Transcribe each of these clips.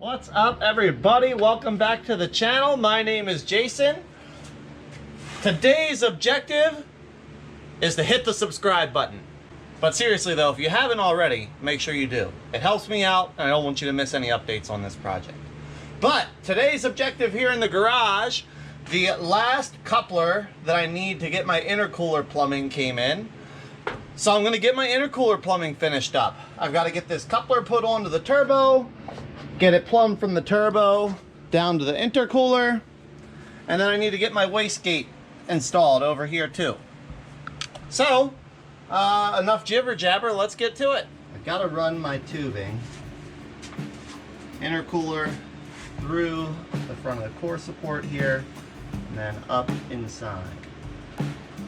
What's up, everybody? Welcome back to the channel. My name is Jason. Today's objective is to hit the subscribe button. But seriously though, if you haven't already, make sure you do. It helps me out and I don't want you to miss any updates on this project. But today's objective here in the garage, the last coupler that I need to get my intercooler plumbing came in. So I'm gonna get my intercooler plumbing finished up. I've got to get this coupler put onto the turbo, get it plumbed from the turbo down to the intercooler, and then I need to get my wastegate installed over here too. So, enough jibber jabber, let's get to it. I've got to run my tubing, intercooler through the front of the core support here, and then up inside.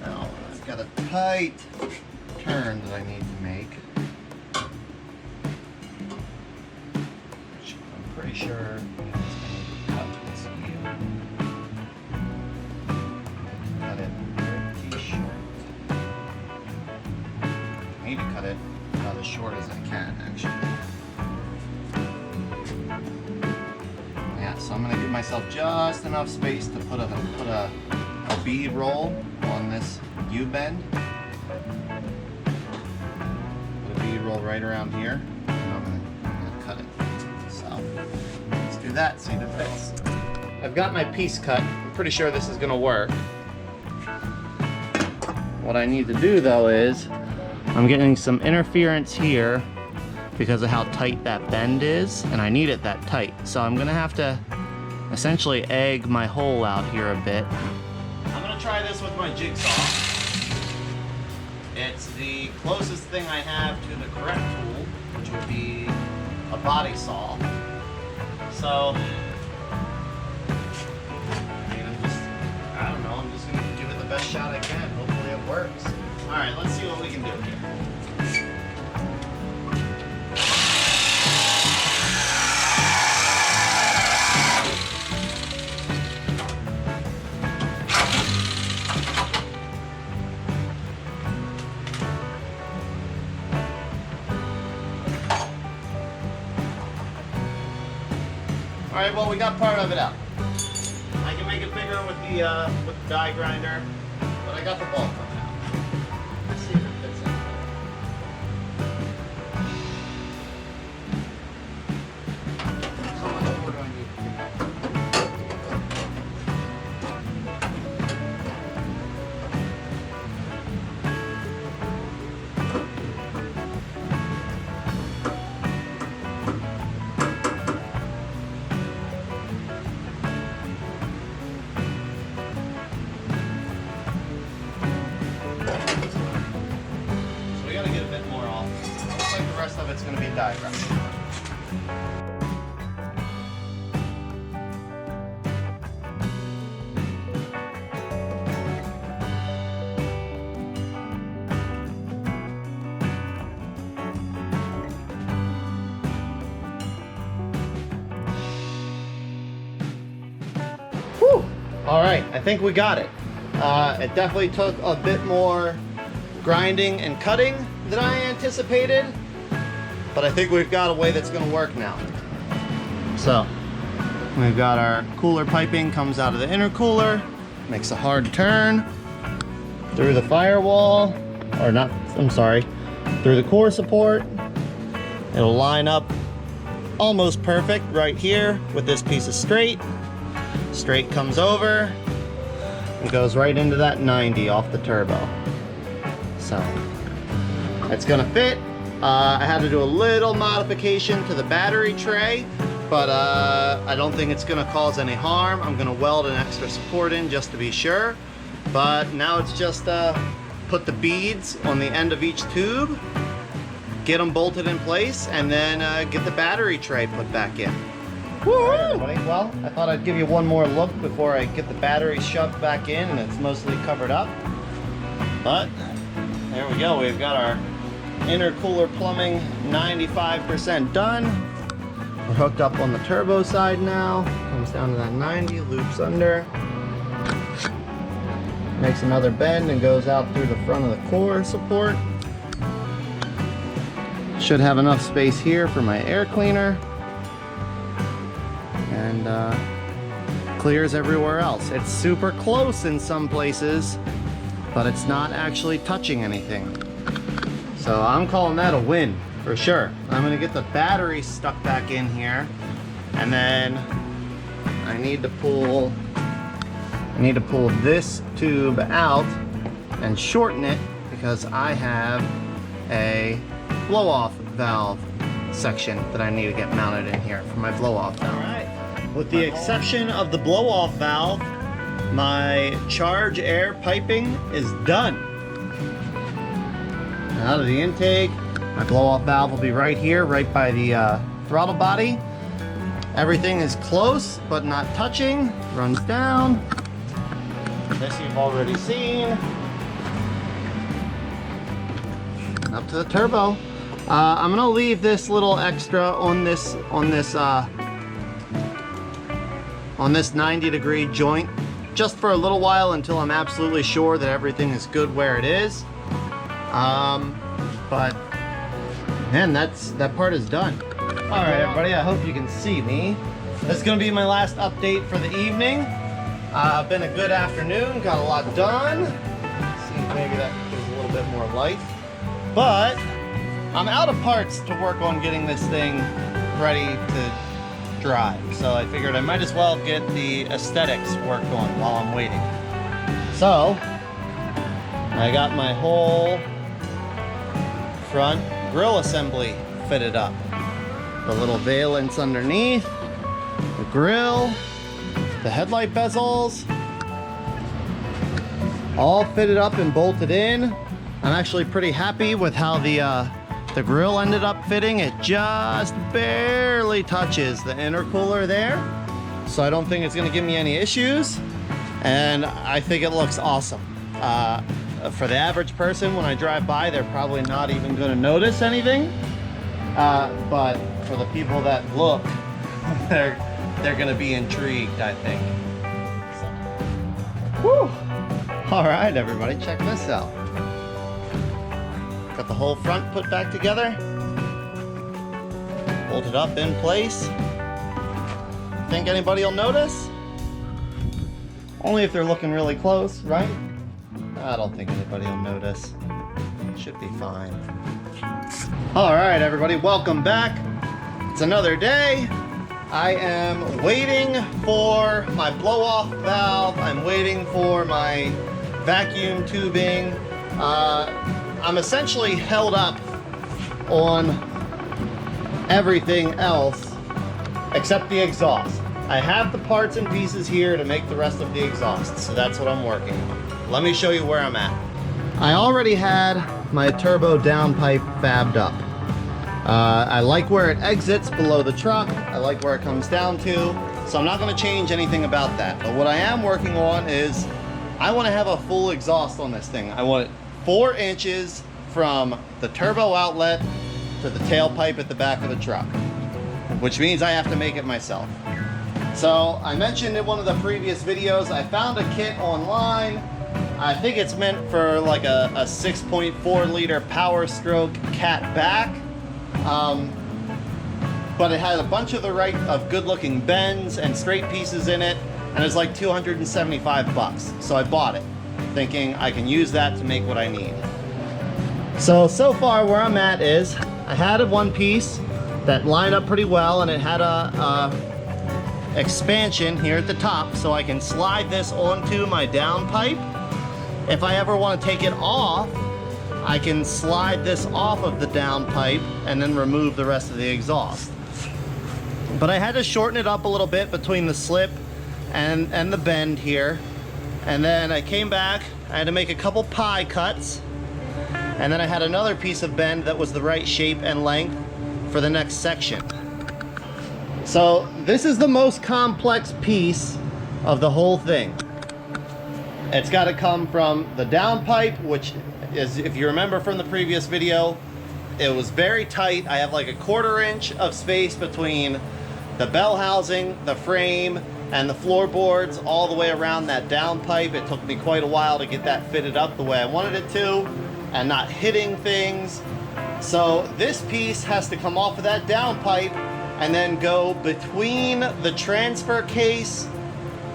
Now, I've got a tight turn that I need to make. Pretty sure it's going to cut this here. Cut it pretty short. Maybe cut it about as short as I can, actually. Yeah, so I'm going to give myself just enough space to put a bead roll on this U-bend. Put a bead roll right around here. And I'm going to cut it. Let's do that, see if it fits. I've got my piece cut. I'm pretty sure this is gonna work. What I need to do though is, I'm getting some interference here because of how tight that bend is, and I need it that tight. So I'm gonna have to essentially egg my hole out here a bit. I'm gonna try this with my jigsaw. It's the closest thing I have to the correct tool, which would be a body saw. So, I don't know, I'm just going to give it the best shot I can. Hopefully it works. Alright, let's see what we can do here. Alright, well, we got part of it out. I can make it bigger with the die grinder, but I got the bulk of it out. Let's see if it fits in. So what more do I need? Of it's going to be diagram. Whew! All right, I think we got it. It definitely took a bit more grinding and cutting than I anticipated. But I think we've got a way that's going to work now. So, we've got our cooler piping comes out of the intercooler, makes a hard turn through the firewall, or not, I'm sorry, through the core support. It'll line up almost perfect right here with this piece of straight. Straight comes over and goes right into that 90 off the turbo. So, it's going to fit. I had to do a little modification to the battery tray, but I don't think it's going to cause any harm. I'm going to weld an extra support in just to be sure. But now it's just put the beads on the end of each tube, get them bolted in place, and then get the battery tray put back in. All right, everybody. Well, I thought I'd give you one more look before I get the battery shoved back in and it's mostly covered up. But there we go. We've got our intercooler plumbing 95% done. We're hooked up on the turbo side now. Comes down to that 90, loops under. Makes another bend and goes out through the front of the core support. Should have enough space here for my air cleaner. and clears everywhere else. It's super close in some places, but it's not actually touching anything. So I'm calling that a win for sure. I'm gonna get the battery stuck back in here, and then I need to pull this tube out and shorten it because I have a blow-off valve section that I need to get mounted in here for my blow-off valve. All right. With the exception of the blow-off valve, my charge air piping is done. Out of the intake, my blow-off valve will be right here, right by the throttle body. Everything is close, but not touching. Runs down. This you've already seen. Up to the turbo. I'm gonna leave this little extra on this 90-degree joint just for a little while until I'm absolutely sure that everything is good where it is. But man, that part is done. All right, everybody, I hope you can see me. This is gonna be my last update for the evening. Been a good afternoon, got a lot done. Let's see if maybe that gives a little bit more light. But I'm out of parts to work on getting this thing ready to drive. So I figured I might as well get the aesthetics worked on while I'm waiting. So I got my whole front grille assembly fitted up. The little valence underneath, the grille, the headlight bezels, all fitted up and bolted in. I'm actually pretty happy with how the grille ended up fitting. It just barely touches the intercooler there, so I don't think it's gonna give me any issues, and I think it looks awesome. For the average person, when I drive by, they're probably not even gonna notice anything, but for the people that look, they're gonna be intrigued, I think. Whew. All right, everybody, check this out. Got the whole front put back together, bolted up in place. Think anybody will notice? Only if they're looking really close, right? I don't think anybody will notice. Should be fine. All right, everybody, welcome back. It's another day. I am waiting for my blow-off valve. I'm waiting for my vacuum tubing. I'm essentially held up on everything else except the exhaust. I have the parts and pieces here to make the rest of the exhaust, so that's what I'm working on. Let me show you where I'm at. I already had my turbo downpipe fabbed up. I like where it exits below the truck. I like where it comes down to, so I'm not going to change anything about that. But what I am working on is I want to have a full exhaust on this thing. I want it 4 inches from the turbo outlet to the tailpipe at the back of the truck, which means I have to make it myself. So I mentioned in one of the previous videos, I found a kit online. I think it's meant for like a 6.4 liter Power Stroke cat back. But it had a bunch of good looking bends and straight pieces in it, and it's like 275 bucks. So I bought it, thinking I can use that to make what I need. So far where I'm at is, I had a one piece that lined up pretty well, and it had a expansion here at the top, so I can slide this onto my downpipe. If I ever want to take it off, I can slide this off of the downpipe and then remove the rest of the exhaust. But I had to shorten it up a little bit between the slip and the bend here. And then I came back, I had to make a couple pie cuts. And then I had another piece of bend that was the right shape and length for the next section. So this is the most complex piece of the whole thing. It's got to come from the downpipe, which is, if you remember from the previous video, it was very tight. I have like a 1/4 inch of space between the bell housing, the frame, and the floorboards all the way around that downpipe. It took me quite a while to get that fitted up the way I wanted it to, and not hitting things. So this piece has to come off of that downpipe and then go between the transfer case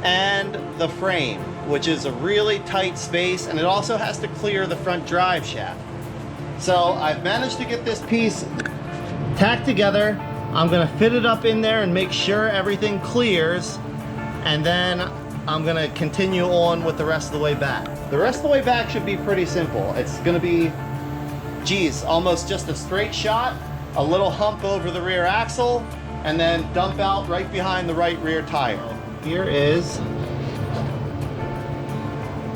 and the frame, which is a really tight space, and it also has to clear the front drive shaft. So I've managed to get this piece tacked together. I'm gonna fit it up in there and make sure everything clears, and then I'm gonna continue on with the rest of the way back. The rest of the way back should be pretty simple. It's gonna be, geez, almost just a straight shot, a little hump over the rear axle, and then dump out right behind the right rear tire. Here is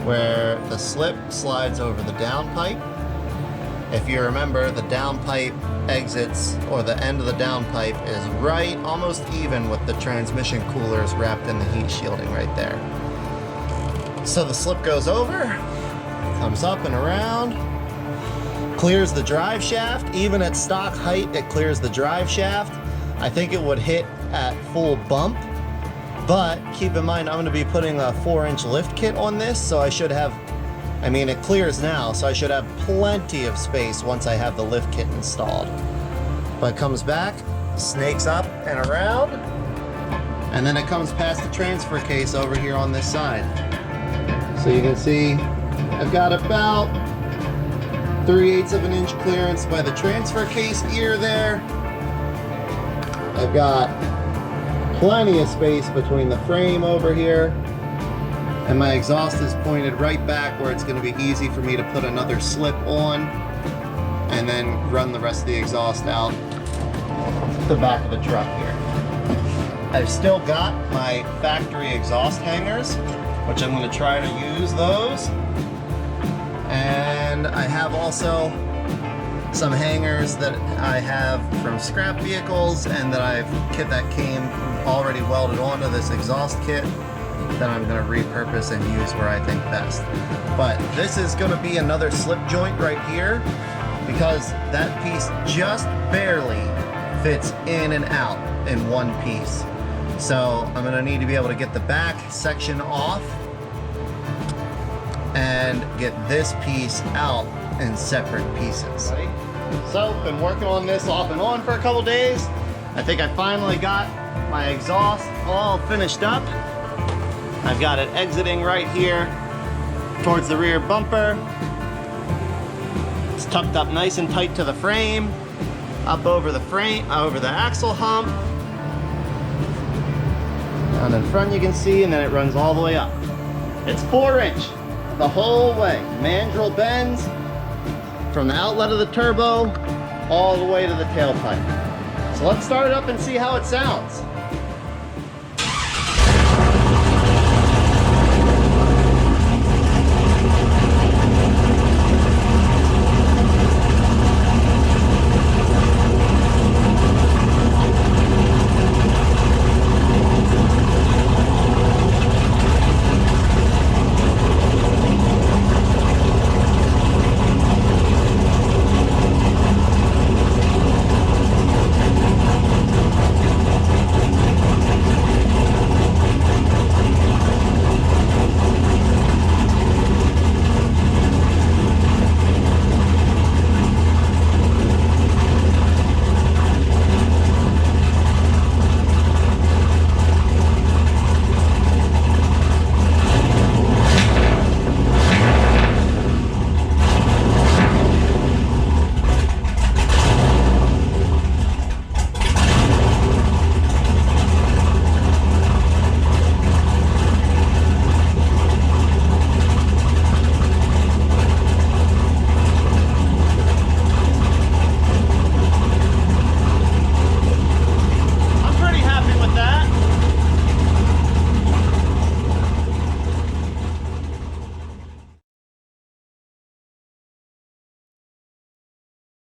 where the slip slides over the downpipe. If you remember, the downpipe exits, or the end of the downpipe is right, almost even with the transmission coolers wrapped in the heat shielding right there. So the slip goes over, comes up and around, clears the drive shaft. Even at stock height, it clears the drive shaft. I think it would hit at full bump, but keep in mind I'm going to be putting a 4-inch lift kit on this, so I should have, I mean, it clears now, so I should have plenty of space once I have the lift kit installed. But it comes back, snakes up and around, and then it comes past the transfer case over here on this side. So you can see I've got about 3/8 of an inch clearance by the transfer case ear there. I've got plenty of space between the frame over here, and my exhaust is pointed right back where it's going to be easy for me to put another slip on and then run the rest of the exhaust out the back of the truck here. I've still got my factory exhaust hangers, which I'm going to try to use those. And I have also some hangers that I have from scrap vehicles and that came already welded onto this exhaust kit that I'm going to repurpose and use where I think best. But this is going to be another slip joint right here, because that piece just barely fits in and out in one piece. So I'm going to need to be able to get the back section off and get this piece out in separate pieces. So been working on this off and on for a couple days. I think I finally got my exhaust all finished up. I've got it exiting right here towards the rear bumper. It's tucked up nice and tight to the frame, up over the frame, over the axle hump. Down in front you can see, and then it runs all the way up. It's 4-inch the whole way. Mandrel bends from the outlet of the turbo all the way to the tailpipe. So let's start it up and see how it sounds.